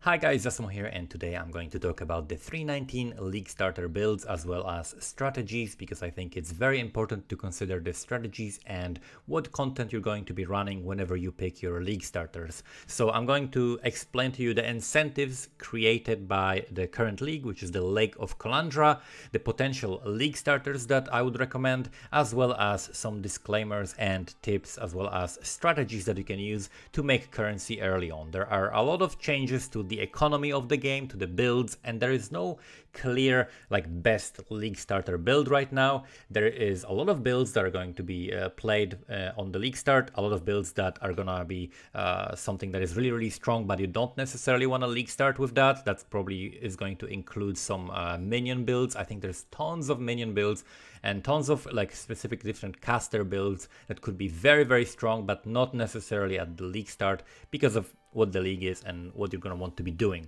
Hi guys, Zasmo here, and today I'm going to talk about the 3.19 League starter builds as well as strategies, because I think it's very important to consider the strategies and what content you're going to be running whenever you pick your League starters. So I'm going to explain to you the incentives created by the current League, which is the Lake of Kalandra, the potential League starters that I would recommend, as well as some disclaimers and tips, as well as strategies that you can use to make currency early on. There are a lot of changes to the economy of the game, to the builds, and there is no clear best League starter build right now. There is a lot of builds that are going to be played on the League start, a lot of builds that are gonna be something that is really strong, but you don't necessarily want a League start with that. That's probably is going to include some minion builds. I think there's tons of minion builds and tons of specific different caster builds that could be very strong, but not necessarily at the League start because of what the League is and what you're going to want to be doing.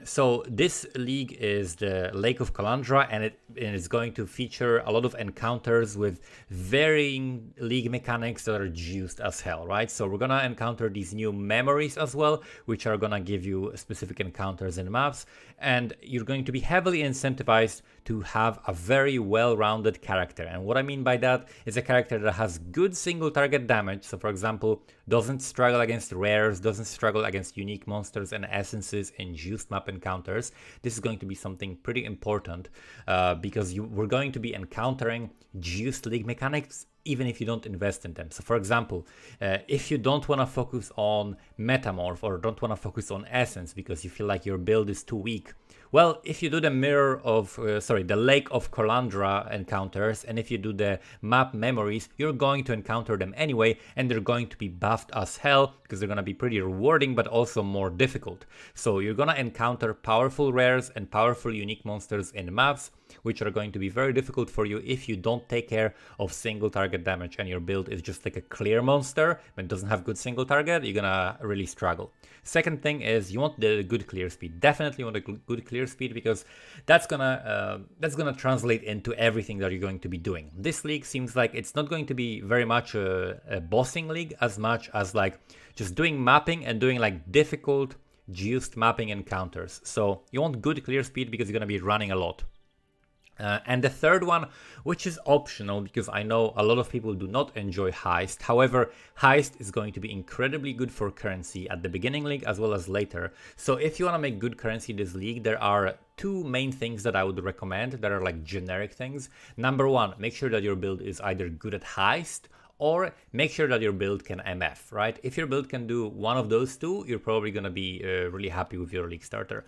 So this League is the Lake of Kalandra, and it is going to feature a lot of encounters with varying League mechanics that are juiced as hell, right? So we're going to encounter these new memories as well, which are going to give you specific encounters in maps, and you're going to be heavily incentivized to have a very well-rounded character. And what I mean by that is a character that has good single target damage. So for example, doesn't struggle against rares, doesn't struggle against unique monsters and essences in juiced map encounters. This is going to be something pretty important because we're going to be encountering juiced League mechanics even if you don't invest in them. So for example, if you don't want to focus on Metamorph or don't want to focus on Essence because you feel like your build is too weak, well, if you do the the Lake of Kalandra encounters, and if you do the map memories, you're going to encounter them anyway, and they're going to be buffed as hell because they're going to be pretty rewarding, but also more difficult. So you're going to encounter powerful rares and powerful unique monsters in maps, which are going to be very difficult for you if you don't take care of single target damage and your build is just like a clear monster but doesn't have good single target. You're gonna really struggle. Second thing is you want the good clear speed. Definitely want a good clear speed, because that's gonna translate into everything that you're going to be doing. This league seems like it's not going to be very much a bossing league as much as just doing mapping and doing difficult juiced mapping encounters. So you want good clear speed because you're gonna be running a lot. And the third one, which is optional because I know a lot of people do not enjoy Heist. However, Heist is going to be incredibly good for currency at the beginning league as well as later. So if you want to make good currency this league, there are two main things that I would recommend that are generic things. Number one, make sure that your build is either good at Heist or make sure that your build can MF, right? If your build can do one of those two, you're probably going to be really happy with your League starter.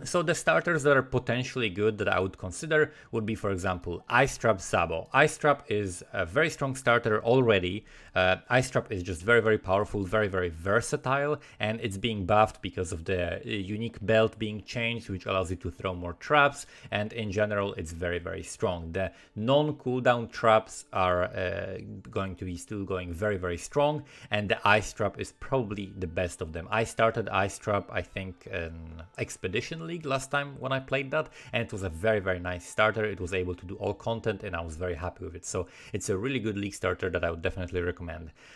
So the starters that are potentially good that I would consider would be, for example, Ice Trap Sabo. Ice Trap is a very strong starter already. Ice Trap is just very powerful, very versatile, and it's being buffed because of the unique belt being changed, which allows you to throw more traps, and in general, it's very strong. The non-cooldown traps are going to be still going very strong, and the Ice Trap is probably the best of them. I started Ice Trap, I think, in Expedition League last time when I played that, and it was a very nice starter. It was able to do all content, and I was very happy with it. So it's a really good League starter that I would definitely recommend.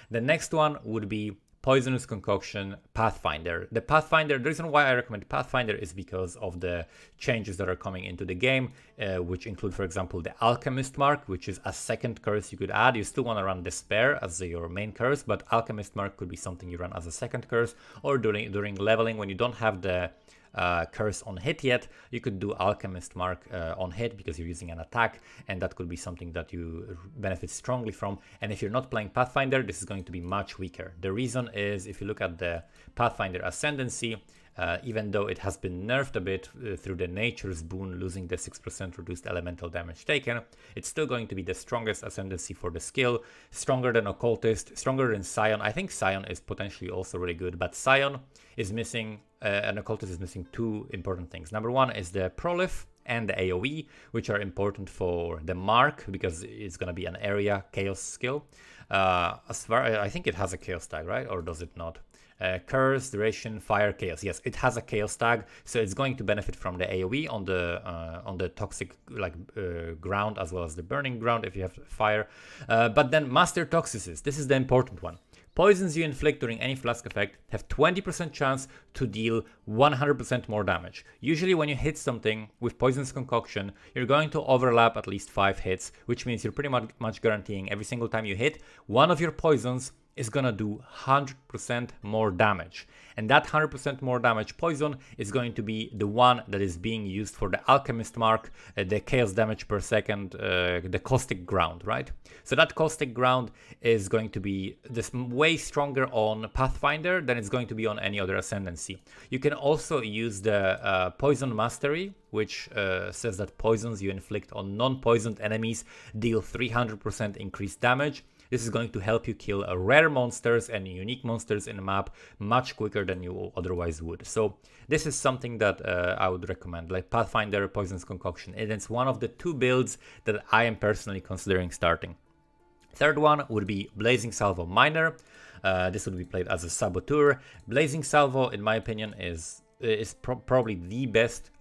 The next one would be Poisonous Concoction Pathfinder. The Pathfinder, the reason why I recommend Pathfinder is because of the changes that are coming into the game, which include, for example, the Alchemist Mark, which is a second curse you could add. You still want to run Despair as your main curse, but Alchemist Mark could be something you run as a second curse, or during leveling when you don't have the curse on hit yet, you could do Alchemist Mark on hit because you're using an attack, and that could be something that you benefit strongly from. And if you're not playing Pathfinder, this is going to be much weaker. The reason is, if you look at the Pathfinder Ascendancy, even though it has been nerfed a bit through the Nature's Boon, losing the 6% reduced elemental damage taken, it's still going to be the strongest Ascendancy for the skill, stronger than Occultist, stronger than Scion. I think Scion is potentially also really good, but Scion is missing, and Occultist is missing two important things. Number one is the Prolif and the AoE, which are important for the Mark because it's going to be an area chaos skill. I think it has a chaos tag, right? Or does it not? Curse, Duration, Fire, Chaos. Yes, it has a Chaos tag, so it's going to benefit from the AoE on the toxic ground as well as the burning ground if you have fire. But then Master Toxicist, this is the important one. Poisons you inflict during any flask effect have 20% chance to deal 100% more damage. Usually when you hit something with Poison's Concoction, you're going to overlap at least 5 hits, which means you're pretty much guaranteeing every single time you hit, one of your poisons is gonna do 100% more damage. And that 100% more damage poison is going to be the one that is being used for the Alchemist mark, the chaos damage per second, the caustic ground, right? So that caustic ground is going to be this way stronger on Pathfinder than it's going to be on any other ascendancy. You can also use the poison mastery, which says that poisons you inflict on non-poisoned enemies deal 300% increased damage. This is going to help you kill rare monsters and unique monsters in the map much quicker than you otherwise would. So this is something that I would recommend, like Pathfinder Poison's Concoction. And it's one of the 2 builds that I am personally considering starting. Third one would be Blazing Salvo Miner. This would be played as a Saboteur. Blazing Salvo, in my opinion, is probably the best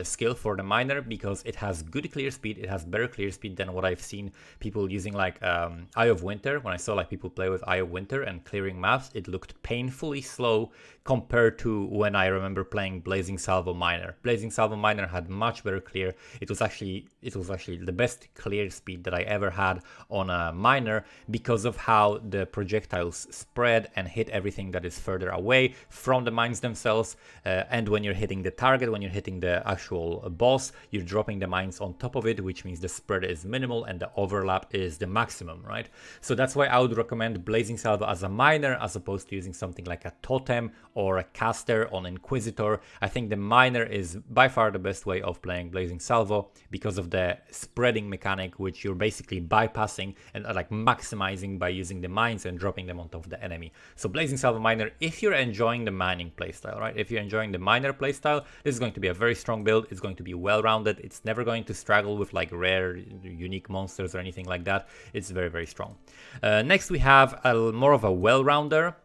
skill for the miner, because it has good clear speed. It has better clear speed than what I've seen people using like Eye of Winter. When I saw like people play with Eye of Winter and clearing maps, it looked painfully slow compared to when I remember playing Blazing Salvo Miner. Blazing Salvo Miner had much better clear. It was actually the best clear speed that I ever had on a miner, because of how the projectiles spread and hit everything that is further away from the mines themselves. And when you're hitting the target, when you're hitting the actual boss, you're dropping the mines on top of it, which means the spread is minimal and the overlap is the maximum, right? So that's why I would recommend Blazing Salvo as a miner, as opposed to using something like a totem or a caster on Inquisitor. I think the miner is by far the best way of playing Blazing Salvo, because of the spreading mechanic, which you're basically bypassing and like maximizing by using the mines and dropping them on top of the enemy. So Blazing Salvo Miner, if you're enjoying the mining playstyle, right? If you're enjoying the miner playstyle, this is going to be a very strong build. It's going to be well-rounded. It's never going to struggle with like rare, unique monsters or anything like that. It's very, very strong. Next, we have more of a well-rounder.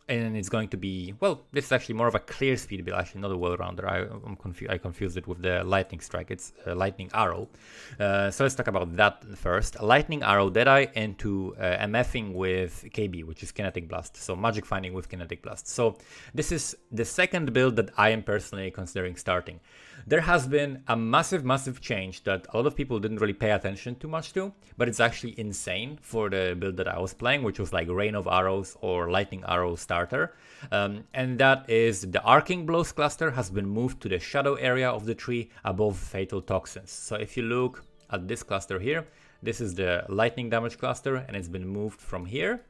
And it's going to be, well, this is actually more of a clear speed build, actually not a well-rounder. I confused it with the Lightning Strike. It's Lightning Arrow. So let's talk about that first. Lightning Arrow, Deadeye into MFing with KB, which is Kinetic Blast. So Magic Finding with Kinetic Blast. So this is the second build that I am personally considering starting. There has been a massive change that a lot of people didn't really pay attention too much to, but it's actually insane for the build that I was playing, which was like Rain of Arrows or Lightning Arrow starter. And that is the Arcing Blows cluster has been moved to the shadow area of the tree above Fatal Toxins. So if you look at this cluster here, this is the lightning damage cluster, and it's been moved from here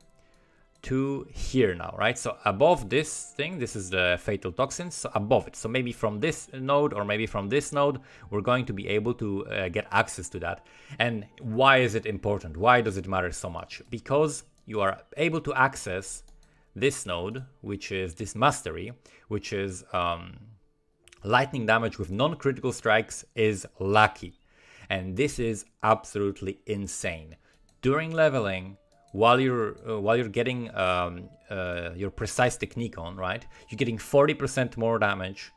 to here now, right? So above this thing, this is the Fatal Toxins, so above it. So maybe from this node or maybe from this node, we're going to be able to get access to that. And why is it important? Why does it matter so much? Because you are able to access this node, which is this mastery, which is lightning damage with non-critical strikes is lucky. And this is absolutely insane. During leveling, while you're getting your precise technique on, right, you're getting 40% more damage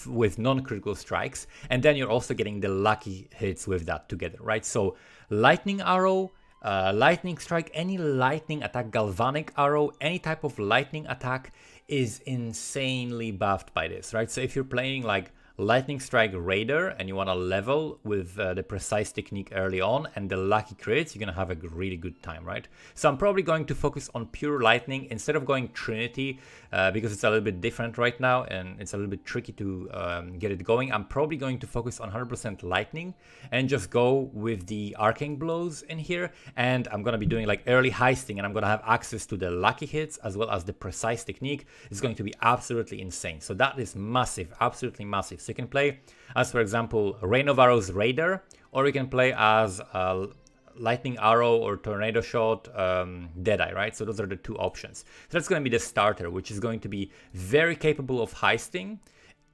with non-critical strikes, and then you're also getting the lucky hits with that together, right? So lightning arrow, lightning strike, any lightning attack, galvanic arrow, any type of lightning attack is insanely buffed by this, right? So if you're playing like Lightning Strike Raider and you want to level with the precise technique early on and the lucky crits, you're going to have a really good time, right? So I'm probably going to focus on pure lightning instead of going Trinity because it's a little bit different right now and it's a little bit tricky to get it going. I'm probably going to focus on 100% lightning and just go with the Arcing Blows in here, and I'm going to be doing like early heisting, and I'm going to have access to the lucky hits as well as the precise technique. It's going to be absolutely insane. So that is massive, absolutely massive. So you can play as, for example, Rain of Arrows Raider, or you can play as Lightning Arrow or Tornado Shot Deadeye, right? So those are the two options. So that's going to be the starter, which is going to be very capable of heisting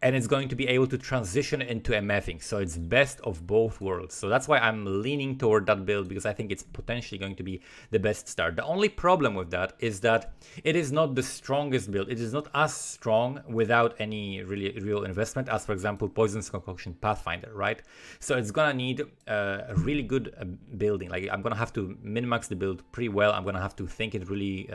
and it's going to be able to transition into MFing. So it's best of both worlds. So that's why I'm leaning toward that build, because I think it's potentially going to be the best start. The only problem with that is that it is not the strongest build. It is not as strong without any real investment as, for example, Poison's Concoction Pathfinder, right? So it's gonna need a really good building. Like, I'm gonna have to min-max the build pretty well. I'm gonna have to think it really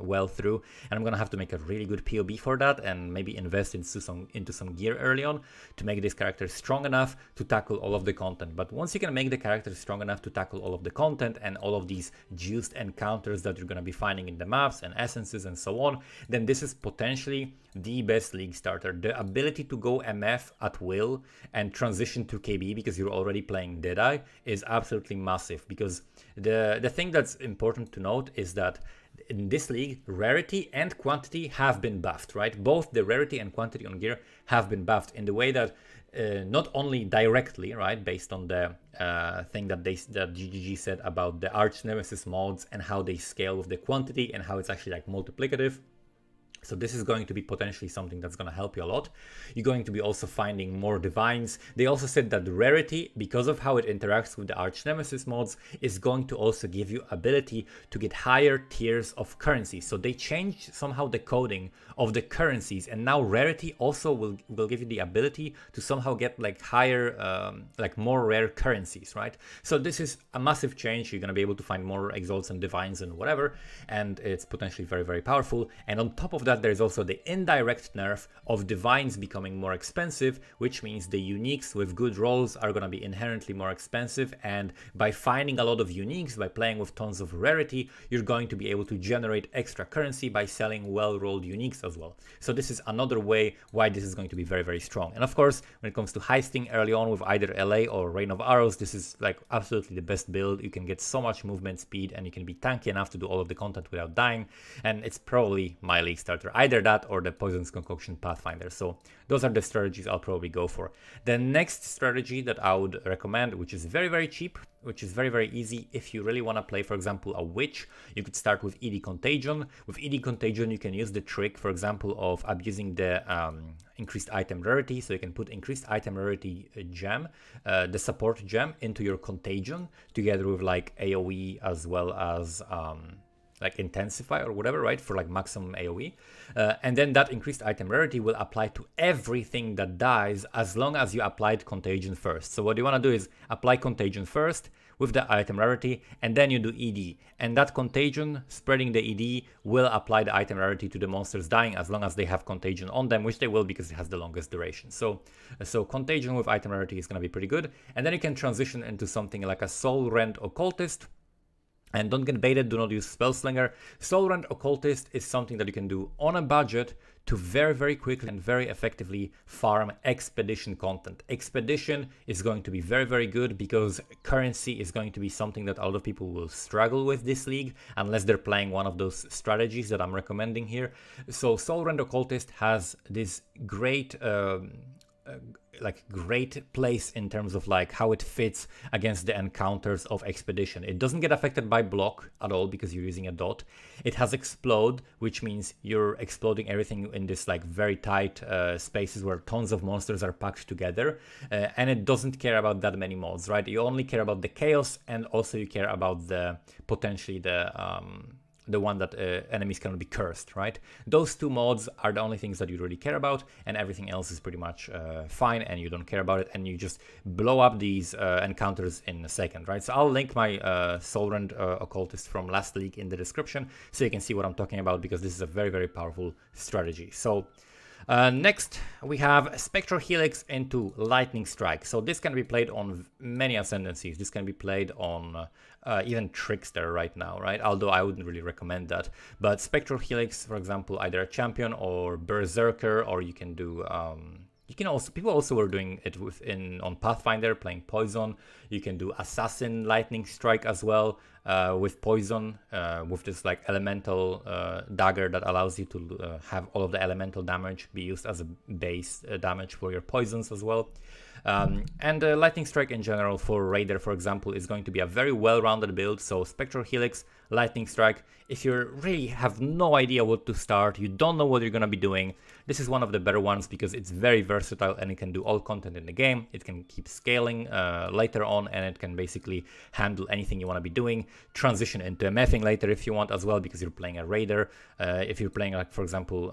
well through, and I'm gonna have to make a really good POB for that, and maybe invest into some gear early on to make this character strong enough to tackle all of the content. But once you can make the character strong enough to tackle all of the content and all of these juiced encounters that you're going to be finding in the maps and essences and so on, then this is potentially the best league starter. The ability to go MF at will and transition to KB because you're already playing Deadeye is absolutely massive, because the thing that's important to note is that in this league, rarity and quantity have been buffed, right? Both the rarity and quantity on gear have been buffed in the way that not only directly, right, based on the thing that GGG said about the Arch Nemesis mods and how they scale with the quantity and how it's actually like multiplicative. So this is going to be potentially something that's going to help you a lot. You're going to be also finding more divines. They also said that the rarity, because of how it interacts with the Arch Nemesis mods, is going to also give you ability to get higher tiers of currency. So they changed somehow the coding of the currencies, and now rarity also will give you the ability to somehow get like higher, like more rare currencies, right? So this is a massive change. You're going to be able to find more exalts and divines and whatever, and it's potentially very, very powerful. And on top of that, there's also the indirect nerf of divines becoming more expensive, which means the uniques with good rolls are going to be inherently more expensive, and by finding a lot of uniques, by playing with tons of rarity, you're going to be able to generate extra currency by selling well-rolled uniques as well. So this is another way why this is going to be very, very strong. And of course, when it comes to heisting early on with either LA or Rain of Arrows, this is like absolutely the best build. You can get so much movement speed, and you can be tanky enough to do all of the content without dying, and it's probably my league starter. Either that or the Poison's Concoction Pathfinder. So those are the strategies I'll probably go for. The next strategy that I would recommend, which is very, very cheap, which is very, very easy. If you really want to play, for example, a witch, you could start with ED Contagion. With ED Contagion, you can use the trick, for example, of abusing the increased item rarity. So you can put increased item rarity gem, the support gem, into your Contagion, together with like AoE as well as like intensify or whatever, right, for like maximum AoE, and then that increased item rarity will apply to everything that dies as long as you applied Contagion first. So what you want to do is apply Contagion first with the item rarity, and then you do ED, and that Contagion spreading the ED will apply the item rarity to the monsters dying as long as they have Contagion on them, which they will because it has the longest duration. So Contagion with item rarity is going to be pretty good, and then you can transition into something like a Soul Rend Occultist. And don't get baited, do not use Spellslinger. Soul Rend Occultist is something that you can do on a budget to very, very quickly and very effectively farm Expedition content. Expedition is going to be very, very good because currency is going to be something that a lot of people will struggle with this league unless they're playing one of those strategies that I'm recommending here. So Soul Rend Occultist has this great great place in terms of like how it fits against the encounters of Expedition. It doesn't get affected by block at all because you're using a dot. It has explode, which means you're exploding everything in this like very tight spaces where tons of monsters are packed together, and it doesn't care about that many mods, right? You only care about the chaos, and also you care about the potentially the one that enemies cannot be cursed, right? Those two mods are the only things that you really care about, and everything else is pretty much fine, and you don't care about it, and you just blow up these encounters in a second, right? So I'll link my Soul Rend Occultist from last league in the description so you can see what I'm talking about, because this is a very, very powerful strategy. So next, we have Spectral Helix into Lightning Strike. So this can be played on many ascendancies. This can be played on even Trickster right now, right? Although I wouldn't really recommend that. But Spectral Helix, for example, either a champion or Berserker, or you can do you can also, people also were doing it on Pathfinder, playing Poison. You can do Assassin Lightning Strike as well with Poison, with this like elemental dagger that allows you to have all of the elemental damage be used as a base damage for your poisons as well. And Lightning Strike in general for Raider, for example, is going to be a very well-rounded build. So Spectral Helix, Lightning Strike. If you really have no idea what to start, you don't know what you're going to be doing, this is one of the better ones because it's very versatile and it can do all content in the game. It can keep scaling later on, and it can basically handle anything you want to be doing. Transition into MFing later if you want as well, because you're playing a Raider. If you're playing, like, for example,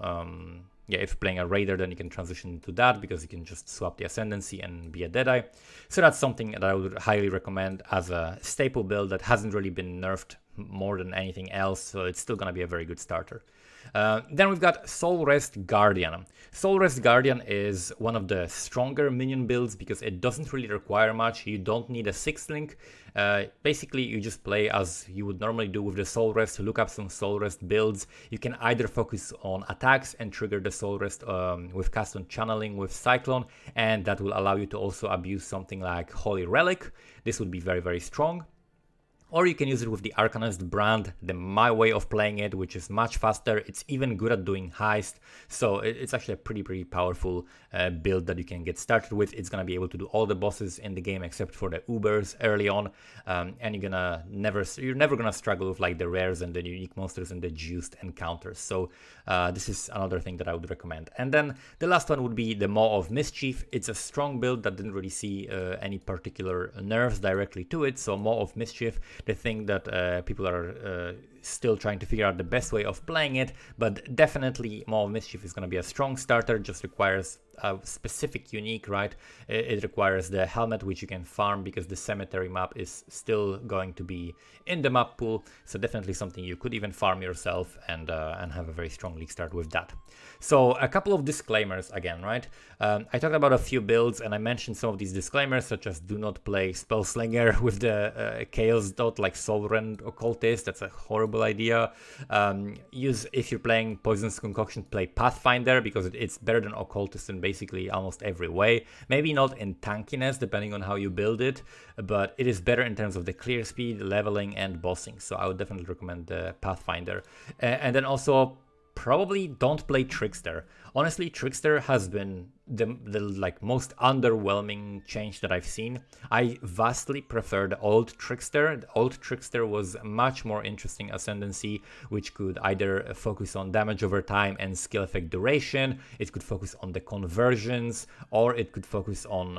if you're playing a Raider, then you can transition into that because you can just swap the Ascendancy and be a Deadeye. So that's something that I would highly recommend as a staple build that hasn't really been nerfed more than anything else, so it's still going to be a very good starter. Then we've got Soul Rest Guardian. Soul Rest Guardian is one of the stronger minion builds because it doesn't really require much. You don't need a 6th link. Basically, you just play as you would normally do with the Soul Rest. Look up some Soul Rest builds. You can either focus on attacks and trigger the Soul Rest with cast on channeling with Cyclone, and that will allow you to also abuse something like Holy Relic. This would be very, very strong. Or you can use it with the Arcanist brand, my way of playing it, which is much faster. It's even good at doing heist, so it's actually a pretty powerful build that you can get started with. It's gonna be able to do all the bosses in the game except for the Ubers early on, and you're never gonna struggle with like the rares and the unique monsters and the juiced encounters. So this is another thing that I would recommend. And then the last one would be the Maw of Mischief. It's a strong build that didn't really see any particular nerfs directly to it. So Maw of Mischief, the thing that people are still trying to figure out the best way of playing it, but definitely Maw of Mischief is going to be a strong starter. Just requires a specific unique, right? It requires the helmet, which you can farm because the cemetery map is still going to be in the map pool, so definitely something you could even farm yourself and have a very strong league start with that. So a couple of disclaimers again, right? I talked about a few builds and I mentioned some of these disclaimers, such as do not play Spellslinger with the Chaos Dot like Sovereign Occultist. That's a horrible idea. If you're playing Poisonous Concoction, play Pathfinder because it's better than Occultist in basically almost every way. Maybe not in tankiness, depending on how you build it, but it is better in terms of the clear speed, leveling, and bossing. So I would definitely recommend the Pathfinder. And then also, probably don't play Trickster. Honestly, Trickster has been the like most underwhelming change that I've seen. I vastly prefer the old Trickster. The old Trickster was much more interesting ascendancy, which could either focus on damage over time and skill effect duration. It could focus on the conversions, or it could focus on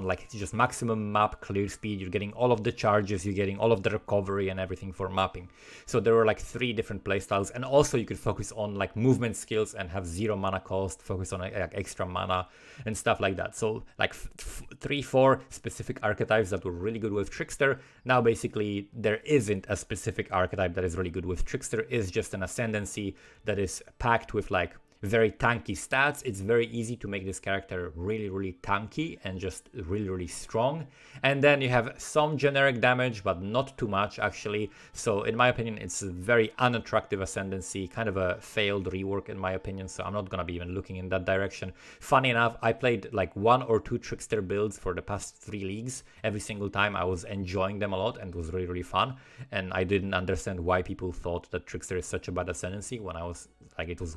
like just maximum map clear speed. You're getting all of the charges, you're getting all of the recovery and everything for mapping. So there were like 3 different playstyles, and also you could focus on like movement skills and have 0 mana cost, focus on like extra mana and stuff like that. So like 3-4 specific archetypes that were really good with Trickster. Now basically there isn't a specific archetype that is really good with Trickster. It's just an ascendancy that is packed with like very tanky stats. It's very easy to make this character really tanky and just really strong. And then you have some generic damage, but not too much actually. So in my opinion, it's a very unattractive ascendancy, kind of a failed rework in my opinion. So I'm not gonna be even looking in that direction. Funny enough, I played like 1 or 2 Trickster builds for the past 3 leagues. Every single time I was enjoying them a lot and it was really fun. And I didn't understand why people thought that Trickster is such a bad ascendancy when I was like, it was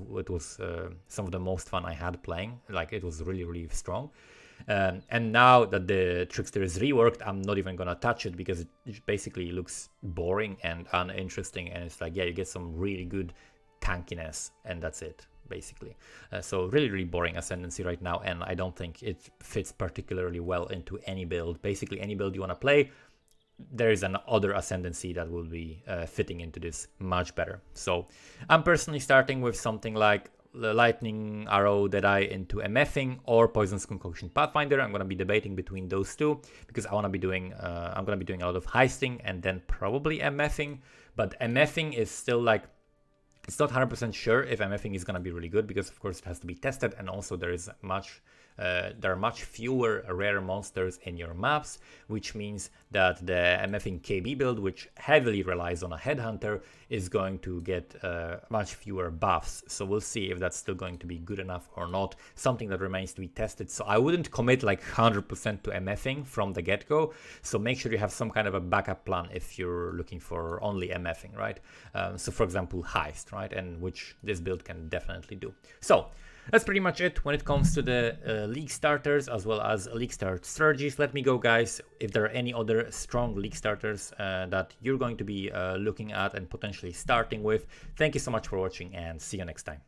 some of the most fun I had playing. Like it was really strong. And now that the Trickster is reworked, I'm not even gonna touch it because it basically looks boring and uninteresting. And it's like, yeah, you get some really good tankiness and that's it basically. So really boring ascendancy right now, and I don't think it fits particularly well into any build. Basically any build you want to play, there is an other ascendancy that will be fitting into this much better. So I'm personally starting with something like the Lightning Arrow Deadeye into MFing or Poisonous Concoction Pathfinder. I'm going to be debating between those two because I'm going to be doing a lot of heisting and then probably MFing. But MFing is still like, it's not 100% sure if MFing is going to be really good because of course it has to be tested, and also there are much fewer rare monsters in your maps, which means that the MFing KB build, which heavily relies on a headhunter, is going to get much fewer buffs. So we'll see if that's still going to be good enough or not. Something that remains to be tested. So I wouldn't commit like 100% to MFing from the get-go. So make sure you have some kind of a backup plan if you're looking for only MFing, right? So for example, heist, right? And which this build can definitely do. So that's pretty much it when it comes to the league starters as well as league start strategies. Let me know, guys, if there are any other strong league starters that you're going to be looking at and potentially starting with. Thank you so much for watching, and see you next time.